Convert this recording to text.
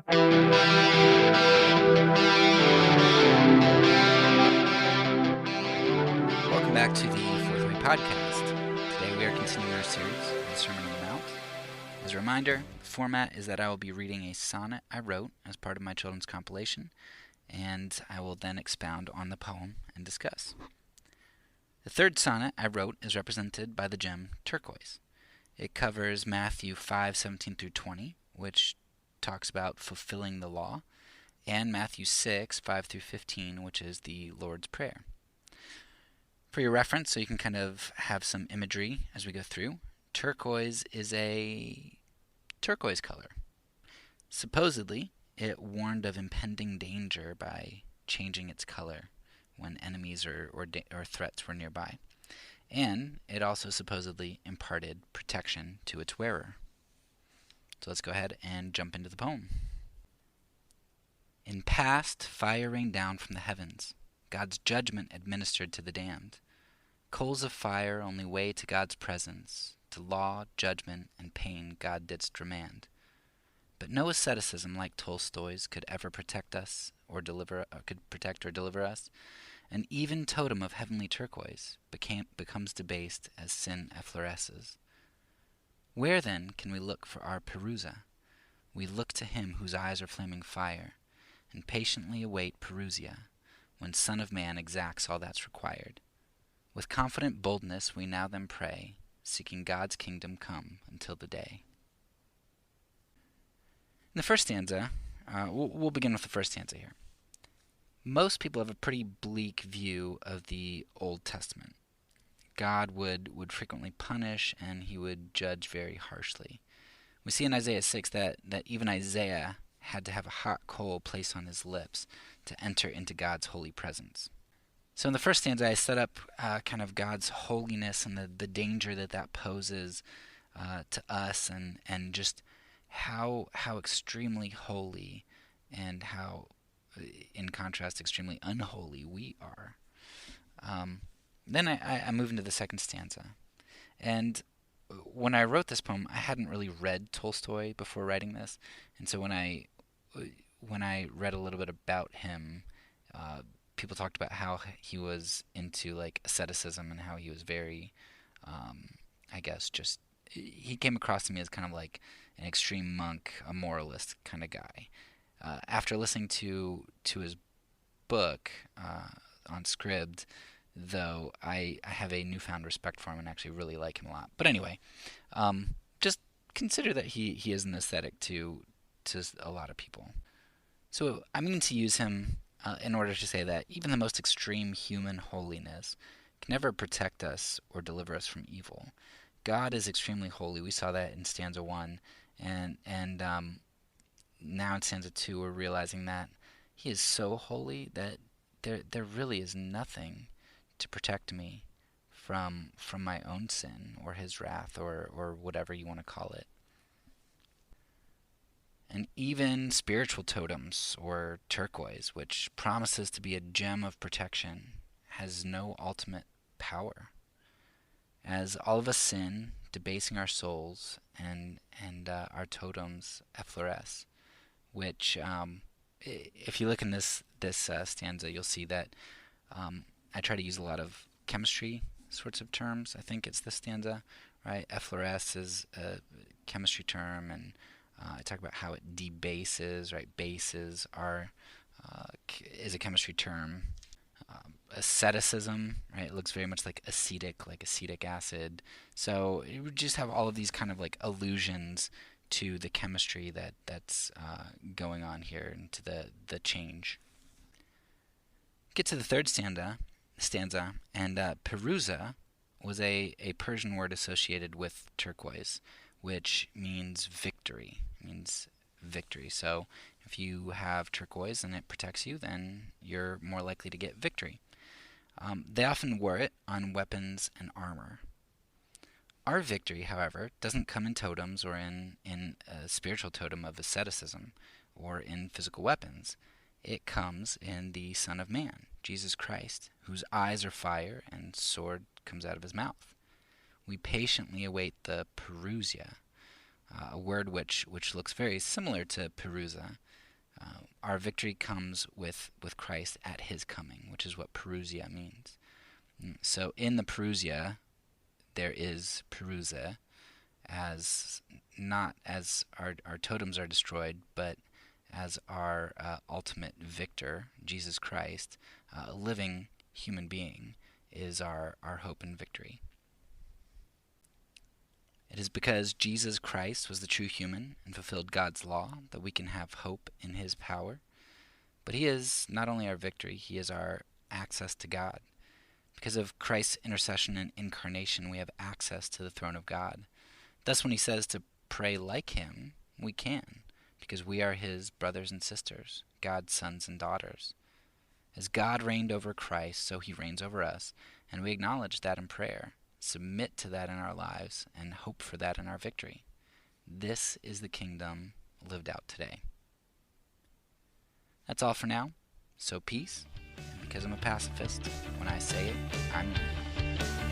Welcome back to the Fourth Way Podcast. Today we are continuing our series on the Sermon on the Mount. As a reminder, the format is that I will be reading a sonnet I wrote as part of my children's compilation, and I will then expound on the poem and discuss. The third sonnet I wrote is represented by the gem Turquoise. It covers Matthew 5:17 through 20, which talks about fulfilling the law, and Matthew 6:5 through 15, which is the Lord's Prayer. For your reference, so you can kind of have some imagery as we go through, turquoise is a turquoise color. Supposedly, it warned of impending danger by changing its color when enemies or threats were nearby. And it also supposedly imparted protection to its wearer. So let's go ahead and jump into the poem. In past, fire rained down from the heavens, God's judgment administered to the damned. Coals of fire only way to God's presence, to law, judgment, and pain God didst remand. But no asceticism like Tolstoy's could ever protect us or deliver us. An even totem of heavenly turquoise becomes debased as sin effloresces. Where then can we look for our pirouzeh? We look to him whose eyes are flaming fire, and patiently await Parousia, when Son of Man exacts all that's required. With confident boldness we now then pray, seeking God's kingdom come until the day. In the first stanza, we'll begin with the first stanza here. Most people have a pretty bleak view of the Old Testament. God would frequently punish, and he would judge very harshly. We see in Isaiah 6 that even Isaiah had to have a hot coal placed on his lips to enter into God's holy presence. So in the first stanza, I set up kind of God's holiness and the danger that poses to us, and just how extremely holy and how, in contrast, extremely unholy we are. Then I move into the second stanza. And when I wrote this poem, I hadn't really read Tolstoy before writing this. And so when I read a little bit about him, people talked about how he was into like asceticism and how he was very, he came across to me as kind of like an extreme monk, a moralist kind of guy. After listening to his book on Scribd, though, I have a newfound respect for him and actually really like him a lot. But anyway, just consider that he is an ascetic to a lot of people. So I mean to use him in order to say that even the most extreme human holiness can never protect us or deliver us from evil. God is extremely holy. We saw that in stanza 1, and now in stanza 2 we're realizing that he is so holy that there really is nothing to protect me from my own sin or his wrath or whatever you want to call it. And even spiritual totems, or turquoise, which promises to be a gem of protection, has no ultimate power. As all of us sin, debasing our souls, and our totems effloresces, which, if you look in this stanza, you'll see that I try to use a lot of chemistry sorts of terms. I think it's this stanza, right? Effloresces is a chemistry term, and I talk about how it debases, right? Bases is a chemistry term. Asceticism, right? It looks very much like acetic acid. So you just have all of these kind of like allusions to the chemistry that's going on here, and to the change. Get to the third stanza, and pirouzeh was a Persian word associated with turquoise, which means victory. So if you have turquoise and it protects you, then you're more likely to get victory. They often wore it on weapons and armor. Our victory, however, doesn't come in totems or in a spiritual totem of asceticism or in physical weapons. It comes in the Son of Man, Jesus Christ, whose eyes are fire and sword comes out of his mouth. We patiently await the Parousia, a word which looks very similar to pirouzeh. Our victory comes with Christ at his coming, which is what Parousia means. So in the Parousia, there is pirouzeh, as not as our totems are destroyed, but as our ultimate victor, Jesus Christ, a living human being, is our hope and victory. It is because Jesus Christ was the true human and fulfilled God's law that we can have hope in his power. But he is not only our victory, he is our access to God. Because of Christ's intercession and incarnation, we have access to the throne of God. Thus, when he says to pray like him, we can, because we are his brothers and sisters, God's sons and daughters. As God reigned over Christ, so he reigns over us, and we acknowledge that in prayer, submit to that in our lives, and hope for that in our victory. This is the kingdom lived out today. That's all for now. So peace, and because I'm a pacifist, when I say it, I mean it.